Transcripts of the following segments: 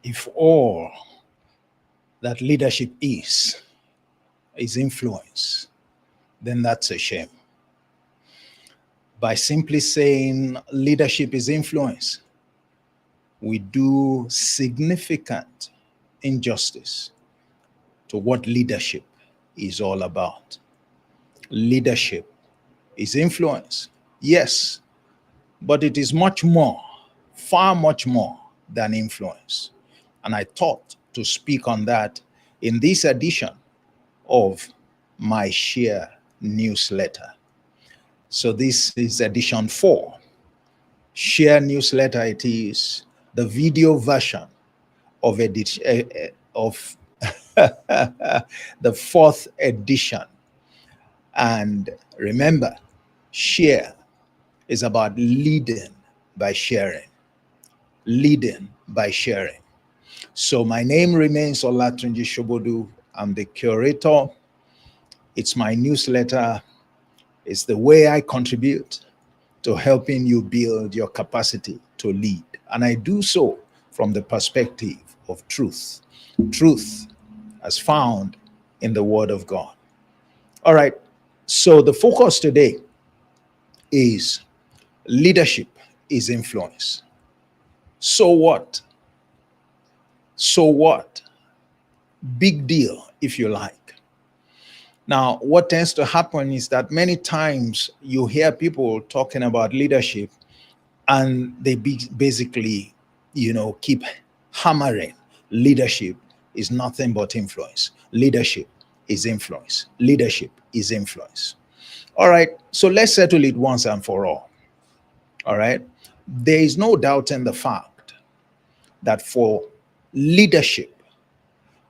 If all that leadership is influence, then that's a shame. By simply saying leadership is influence, we do significant injustice to what leadership is all about. Leadership is influence, yes, but it is much more, far much more than influence. And I thought to speak on that in this edition of my Share newsletter. So this is edition 4. Share newsletter it is, the video version of of the 4th edition. And remember, share is about leading by sharing. Leading by sharing. So my name remains Olatunji Shobodu. I'm the curator. It's my newsletter. It's the way I contribute to helping you build your capacity to lead. And I do so from the perspective of truth. Truth as found in the Word of God. All right. So the focus today is leadership is influence. So what? So what? Big deal, if you like. Now, what tends to happen is that many times you hear people talking about leadership and they basically, keep hammering leadership is nothing but influence. Leadership is influence. Leadership is influence. All right, so let's settle it once and for all. All right, there is no doubt in the fact that for leadership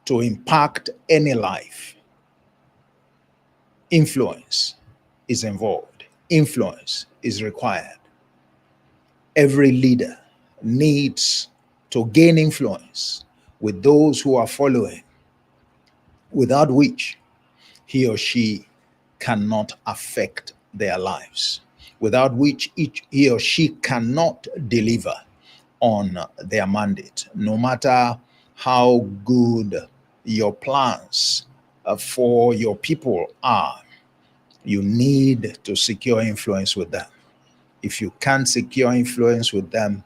to impact any life, influence is involved. Influence is required. Every leader needs to gain influence with those who are following, without which he or she cannot affect their lives, without which he or she cannot deliver on their mandate, no matter how good your plans for your people are. You need to secure influence with them. If you can't secure influence with them,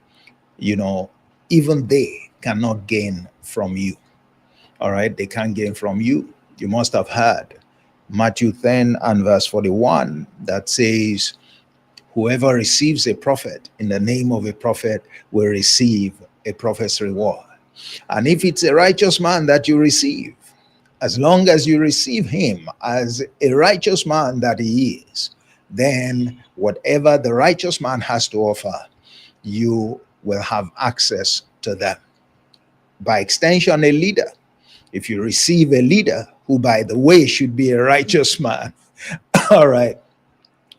even they cannot gain from you. All right, they can't gain from you. You must have heard Matthew 10 and verse 41 that says, whoever receives a prophet in the name of a prophet will receive a prophet's reward. And if it's a righteous man that you receive, as long as you receive him as a righteous man that he is, then whatever the righteous man has to offer, you will have access to them. By extension, a leader. If you receive a leader who, by the way, should be a righteous man, all right,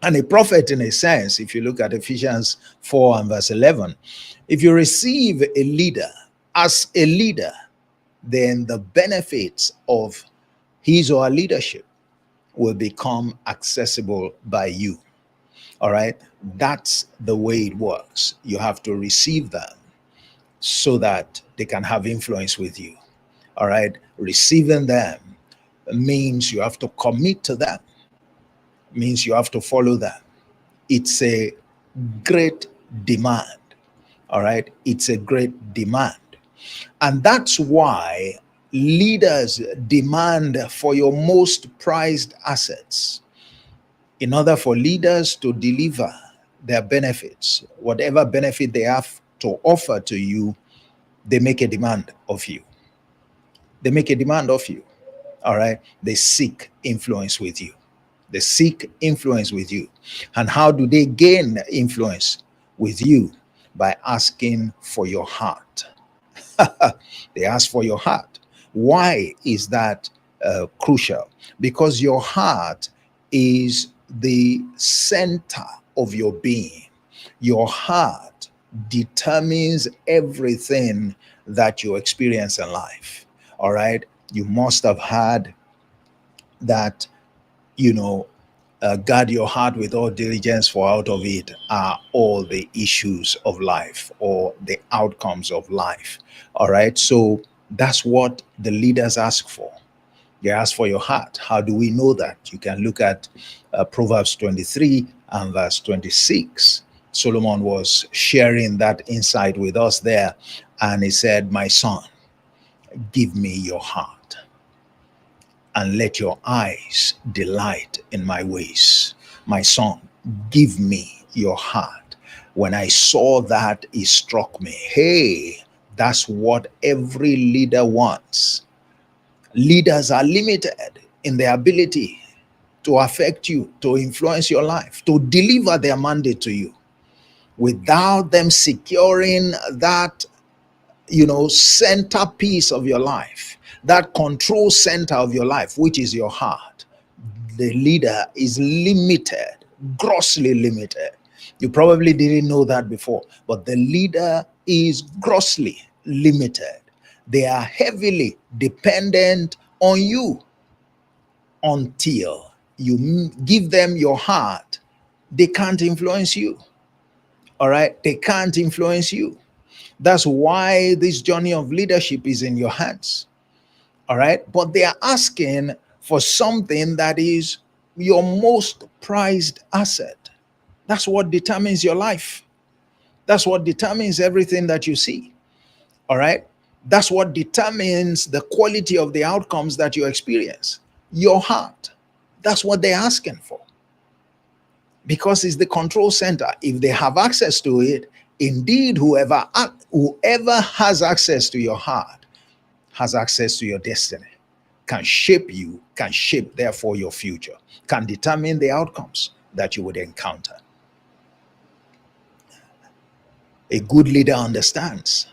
and a prophet in a sense, if you look at Ephesians 4 and verse 11, if you receive a leader as a leader, then the benefits of his or her leadership will become accessible by you. All right, that's the way it works. You have to receive them so that they can have influence with you. All right, receiving them means you have to commit to them, means you have to follow them. It's a great demand. All right, it's a great demand. And that's why leaders demand for your most prized assets. In order for leaders to deliver their benefits, whatever benefit they have to offer to you, they make a demand of you. They make a demand of you. All right. They seek influence with you. They seek influence with you. And how do they gain influence with you? By asking for your heart. They ask for your heart. Why is that crucial? Because your heart is the center of your being. Your heart determines everything that you experience in life. All right. You must have heard that, Guard your heart with all diligence, for out of it are all the issues of life or the outcomes of life. All right. So that's what the leaders ask for. They ask for your heart. How do we know that? You can look at Proverbs 23 and verse 26. Solomon was sharing that insight with us there. And he said, my son, give me your heart and let your eyes delight in my ways. My son, give me your heart. When I saw that, it struck me. Hey, that's what every leader wants. Leaders are limited in their ability to affect you, to influence your life, to deliver their mandate to you. Without them securing that, centerpiece of your life, that control center of your life, which is your heart, the leader is limited, grossly limited. You probably didn't know that before, but the leader is grossly limited. They are heavily dependent on you. Until you give them your heart, they can't influence you. All right? They can't influence you. That's why this journey of leadership is in your hands. All right? But they are asking for something that is your most prized asset. That's what determines your life. That's what determines everything that you see. All right? That's what determines the quality of the outcomes that you experience. Your heart. That's what they're asking for. Because it's the control center. If they have access to it, indeed, whoever has access to your heart has access to your destiny, can shape you, can shape, therefore, your future, can determine the outcomes that you would encounter. A good leader understands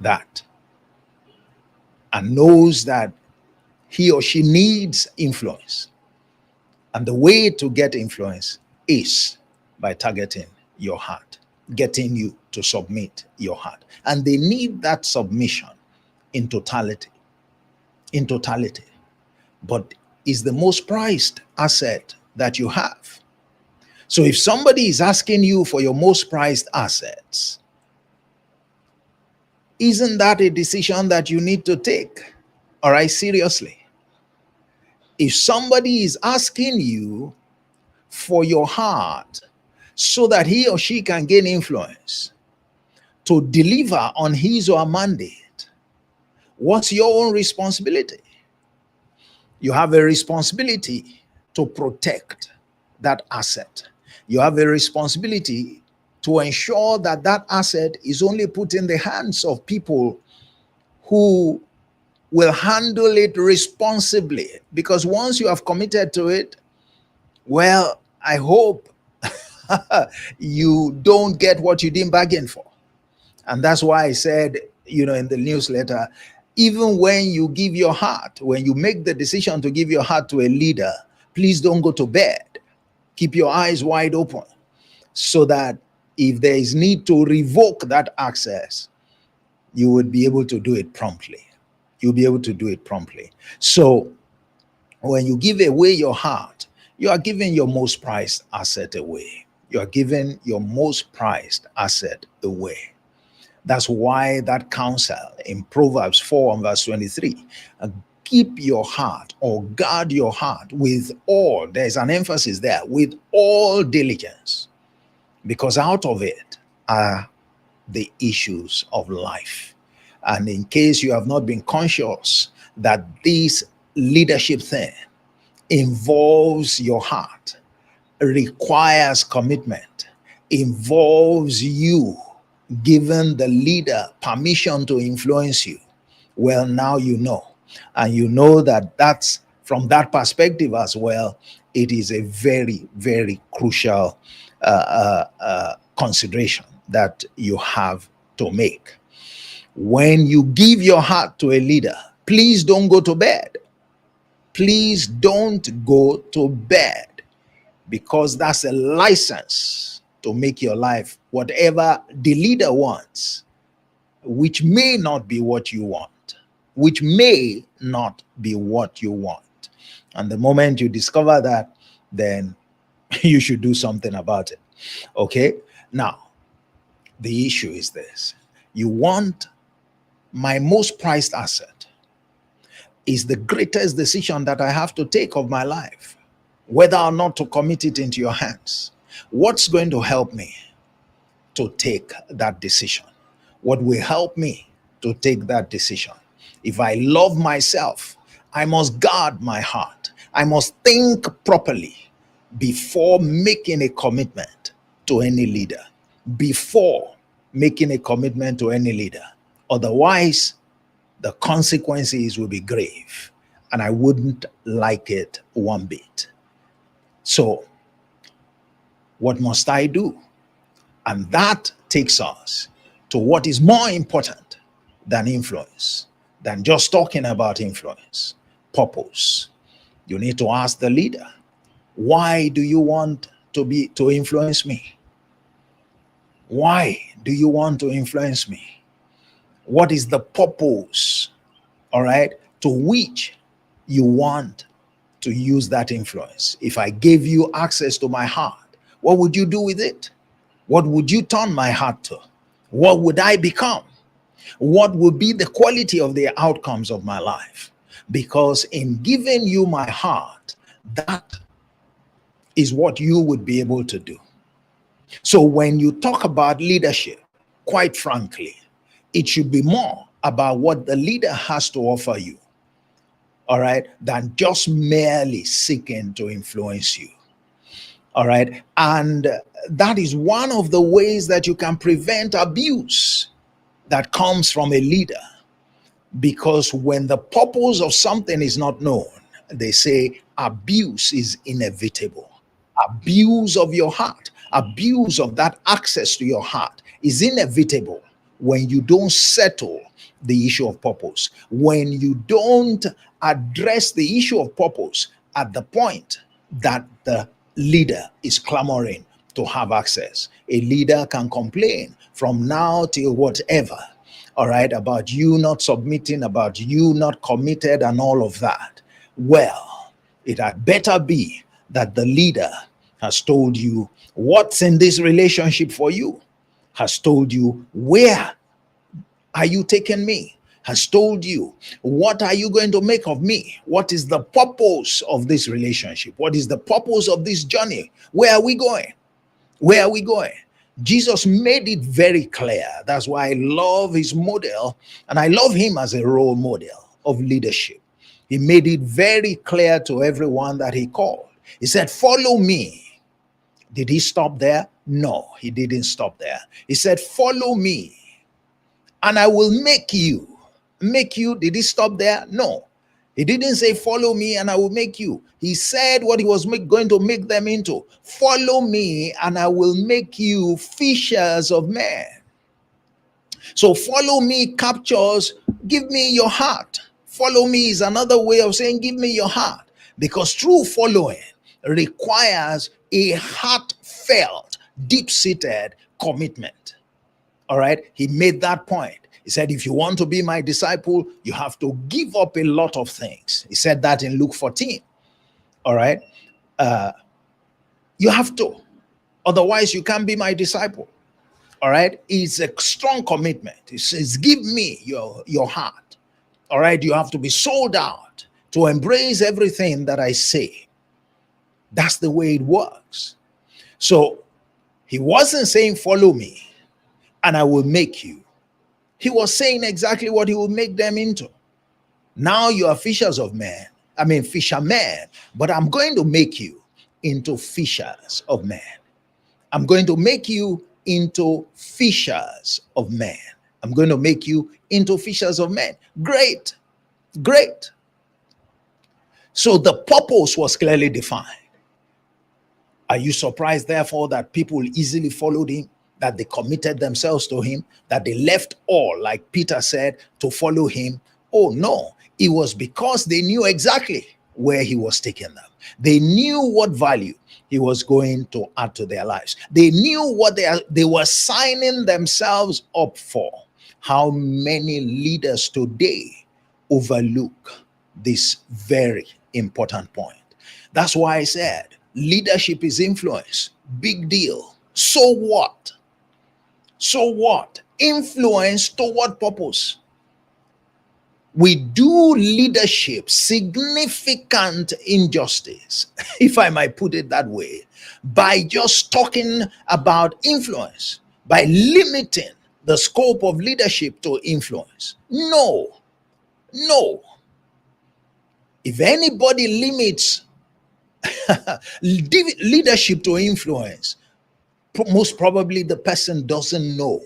that and knows that he or she needs influence. And the way to get influence is by targeting your heart, getting you to submit your heart. And they need that submission in totality. In totality. But it's the most prized asset that you have. So if somebody is asking you for your most prized assets, isn't that a decision that you need to take? All right, seriously. If somebody is asking you for your heart so that he or she can gain influence to deliver on his or her mandate, what's your own responsibility? You have a responsibility to protect that asset. You have a responsibility to ensure that that asset is only put in the hands of people who will handle it responsibly. Because once you have committed to it, well, I hope you don't get what you didn't bargain for. And that's why I said, in the newsletter, even when you give your heart, when you make the decision to give your heart to a leader, please don't go to bed. Keep your eyes wide open so that if there is need to revoke that access, you would be able to do it promptly. You'll be able to do it promptly. So when you give away your heart, you are giving your most prized asset away. You are giving your most prized asset away. That's why that counsel in Proverbs 4 and verse 23, keep your heart or guard your heart with all, there's an emphasis there, with all diligence, because out of it are the issues of life. And in case you have not been conscious that this leadership thing involves your heart, requires commitment, involves you giving the leader permission to influence you, well, now you know. And you know that that's from that perspective as well, it is a very, very crucial consideration that you have to make. When you give your heart to a leader, please don't go to bed. Please don't go to bed, because that's a license to make your life whatever the leader wants, which may not be what you want, which may not be what you want. And the moment you discover that, then you should do something about it. Okay? Now, the issue is this. You want my most prized asset is the greatest decision that I have to take of my life, whether or not to commit it into your hands. What's going to help me to take that decision? What will help me to take that decision? If I love myself, I must guard my heart. I must think properly before making a commitment to any leader. Before making a commitment to any leader. Otherwise, the consequences will be grave, and I wouldn't like it one bit. So, what must I do? And that takes us to what is more important than influence, than just talking about influence: purpose. You need to ask the leader, why do you want to influence me? Why do you want to influence me? What is the purpose, all right, to which you want to use that influence? If I gave you access to my heart, what would you do with it? What would you turn my heart to? What would I become? What would be the quality of the outcomes of my life? Because in giving you my heart, that is what you would be able to do. So when you talk about leadership, quite frankly, it should be more about what the leader has to offer you, all right, than just merely seeking to influence you. All right. And that is one of the ways that you can prevent abuse that comes from a leader. Because when the purpose of something is not known, they say abuse is inevitable. Abuse of your heart, abuse of that access to your heart is inevitable when you don't settle the issue of purpose, when you don't address the issue of purpose at the point that the leader is clamoring to have access. A leader can complain from now till whatever, all right, about you not submitting, about you not committed, and all of that. Well, it had better be that the leader has told you what's in this relationship for you, has told you where are you taking me, has told you what are you going to make of me, what is the purpose of this relationship, what is the purpose of this journey, where are we going, where are we going. Jesus made it very clear. That's why I love his model, and I love him as a role model of leadership. He made it very clear to everyone that he called. He said, follow me. Did he stop there? No, he didn't stop there. He said, follow me and I will make you. Make you, did he stop there? No. He didn't say, follow me and I will make you. He said what he was going to make them into. Follow me and I will make you fishers of men. So follow me captures, give me your heart. Follow me is another way of saying, give me your heart. Because true following requires a heartfelt, deep-seated commitment. All right? He made that point. He said, if you want to be my disciple, you have to give up a lot of things. He said that in Luke 14. All right? You have to. Otherwise, you can't be my disciple. All right? It's a strong commitment. He says, give me your heart. All right? You have to be sold out to embrace everything that I say. That's the way it works. So he wasn't saying, follow me and I will make you. He was saying exactly what he will make them into. Now you are fishers of men. I mean, fishermen, but I'm going to make you into fishers of men. I'm going to make you into fishers of men. I'm going to make you into fishers of men. Great, great. So the purpose was clearly defined. Are you surprised, therefore, that people easily followed him, that they committed themselves to him, that they left all, like Peter said, to follow him? Oh, no. It was because they knew exactly where he was taking them. They knew what value he was going to add to their lives. They knew what they were signing themselves up for. How many leaders today overlook this very important point? That's why I said, Leadership is influence. Big deal. So what? So what? Influence to what purpose? We do leadership significant injustice, if I might put it that way, by just talking about influence, by limiting the scope of leadership to influence. No, no. If anybody limits leadership to influence, most probably the person doesn't know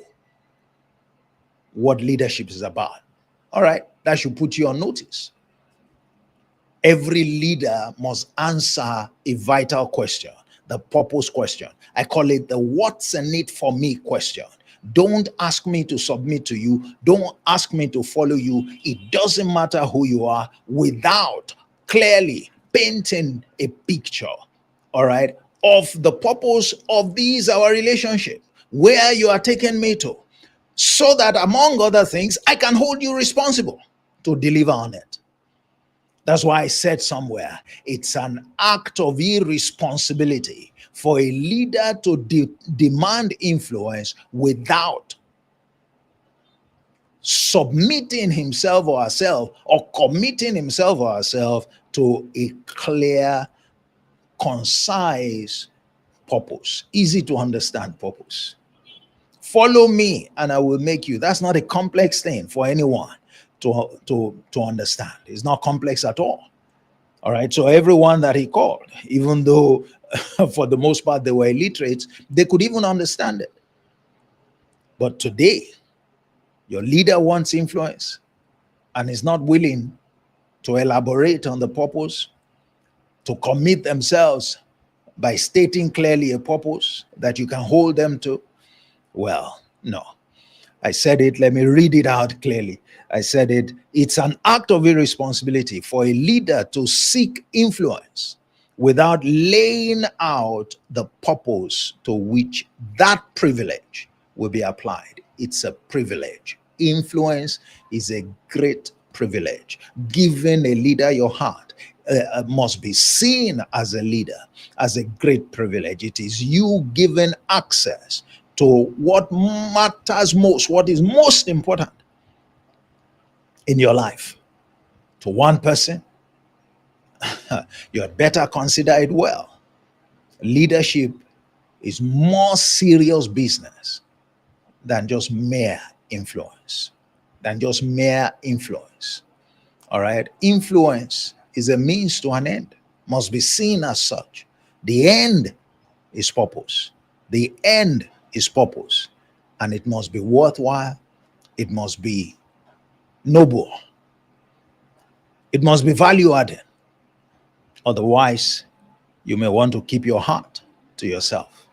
what leadership is about. All right, that should put you on notice. Every leader must answer a vital question, the purpose question. I call it the what's in it for me question. Don't ask me to submit to you. Don't ask me to follow you. It doesn't matter who you are without clearly painting a picture, all right, of the purpose of these, our relationship, where you are taking me to, so that among other things, I can hold you responsible to deliver on it. That's why I said somewhere, it's an act of irresponsibility for a leader to demand influence without submitting himself or herself, or committing himself or herself to a clear, concise purpose, easy to understand purpose. Follow me and I will make you. That's not a complex thing for anyone to understand. It's not complex at all. All right. So everyone that he called, even though for the most part they were illiterate, they could even understand it. But today, your leader wants influence and is not willing to elaborate on the purpose, to commit themselves by stating clearly a purpose that you can hold them to. Well, no. I said it, let me read it out clearly. I said it, it's an act of irresponsibility for a leader to seek influence without laying out the purpose to which that privilege will be applied. It's a privilege. Influence is a great privilege. Giving a leader your heart must be seen as a leader, as a great privilege. It is you giving access to what matters most, what is most important in your life. To one person, you had better consider it well. Leadership is more serious business than just mere influence. All right. Influence is a means to an end, must be seen as such. The end is purpose. The end is purpose. And it must be worthwhile. It must be noble. It must be value added. Otherwise, you may want to keep your heart to yourself.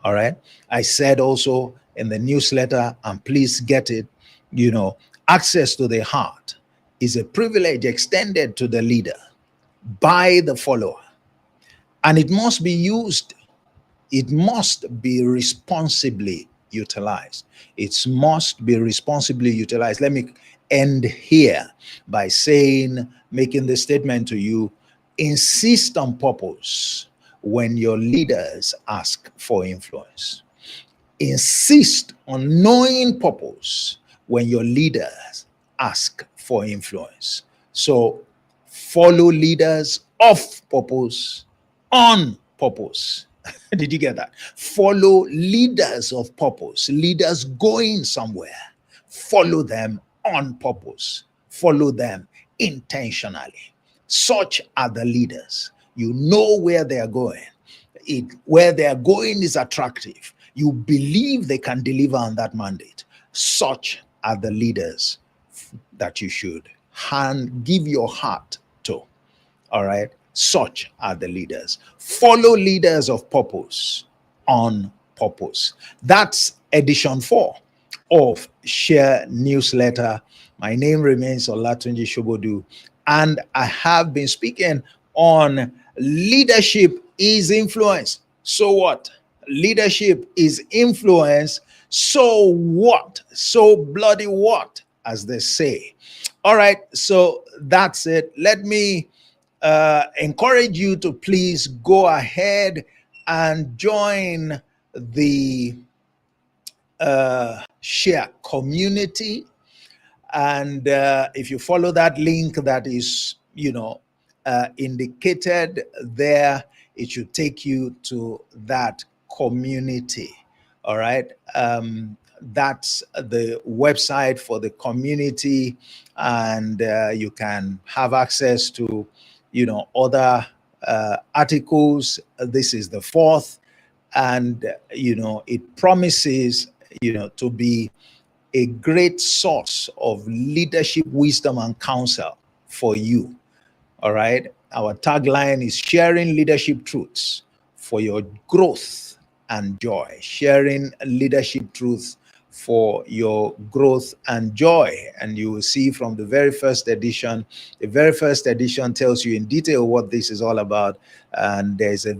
All right. I said also in the newsletter, and please get it, access to the heart is a privilege extended to the leader by the follower. And it must be used. It must be responsibly utilized. It must be responsibly utilized. Let me end here by making the statement to you, insist on purpose when your leaders ask for influence. Insist on knowing purpose when your leaders ask for influence. So follow leaders of purpose on purpose. Did you get that? Follow leaders of purpose, leaders going somewhere. Follow them on purpose. Follow them intentionally. Such are the leaders. You know where they are going. Where they are going is attractive. You believe they can deliver on that mandate. Such are the leaders that you should give your heart to. All right. Such are the leaders. Follow leaders of purpose on purpose. That's edition 4 of Share Newsletter. My name remains Olatunji Shobodu, and I have been speaking on leadership is influence. So what? Leadership is influence. So what? So bloody what, as they say. All right. So that's it. Let me encourage you to please go ahead and join the share community. And if you follow that link that is, indicated there, it should take you to that community. All right. That's the website for the community, and you can have access to, other articles. This is the fourth, and it promises, to be a great source of leadership wisdom and counsel for you. All right. Our tagline is sharing leadership truths for your growth and joy. Sharing leadership truths for your growth and joy. And you will see from the very first edition tells you in detail what this is all about. And there's a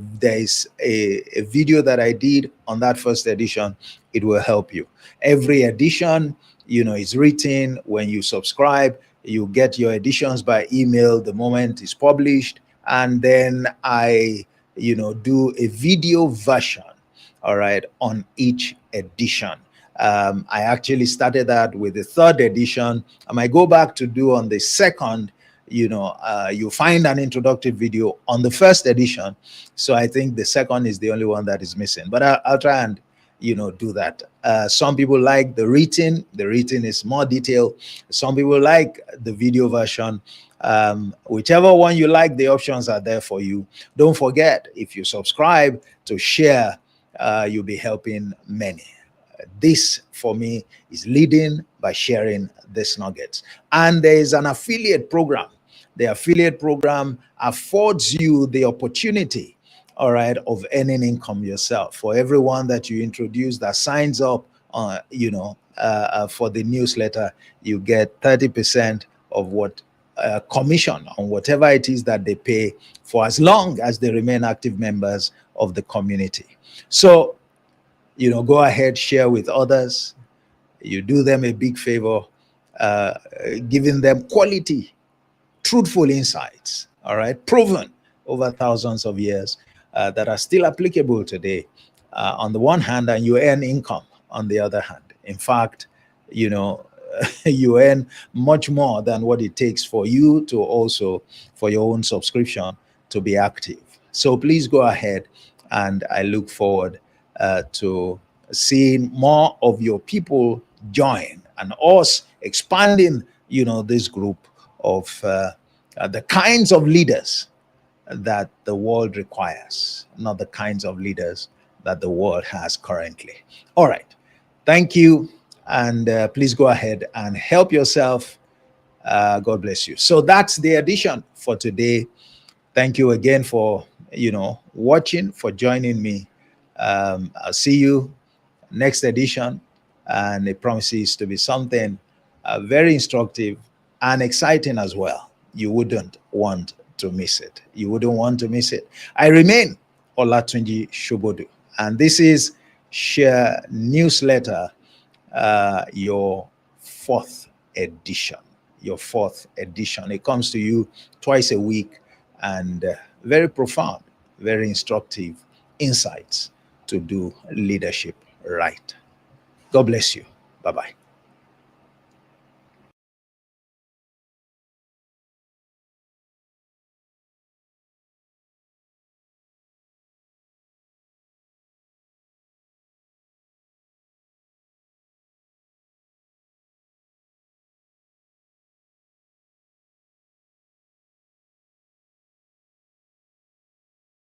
video that I did on that first edition. It will help you. Every edition, is written. When you subscribe, you get your editions by email the moment it's published. And then I, do a video version, all right, on each edition. I actually started that with the third edition. I might go back to do on the second. You find an introductory video on the first edition. So I think the second is the only one that is missing. But I'll try and, do that. Some people like the written. The written is more detailed. Some people like the video version. Whichever one you like, the options are there for you. Don't forget, if you subscribe, to share, you'll be helping many. This, for me, is leading by sharing these nuggets. And there is an affiliate program. The affiliate program affords you the opportunity, all right, of earning income yourself. For everyone that you introduce that signs up, for the newsletter, you get 30% of what commission on whatever it is that they pay, for as long as they remain active members of the community. So, go ahead, share with others. You do them a big favor, giving them quality, truthful insights, all right, proven over thousands of years, that are still applicable today, on the one hand, and you earn income on the other hand. In fact, you earn much more than what it takes for you to also, for your own subscription, to be active. So please go ahead, and I look forward to seeing more of your people join, and us expanding, this group of the kinds of leaders that the world requires, not the kinds of leaders that the world has currently. All right. Thank you. And please go ahead and help yourself. God bless you. So that's the edition for today. Thank you again for, watching, for joining me. I'll see you next edition. And it promises to be something very instructive and exciting as well. You wouldn't want to miss it. You wouldn't want to miss it. I remain Olatunji Shobodu, and this is Share Newsletter, your fourth edition. Your fourth edition. It comes to you twice a week, and very profound, very instructive insights to do leadership right. God bless you. Bye-bye.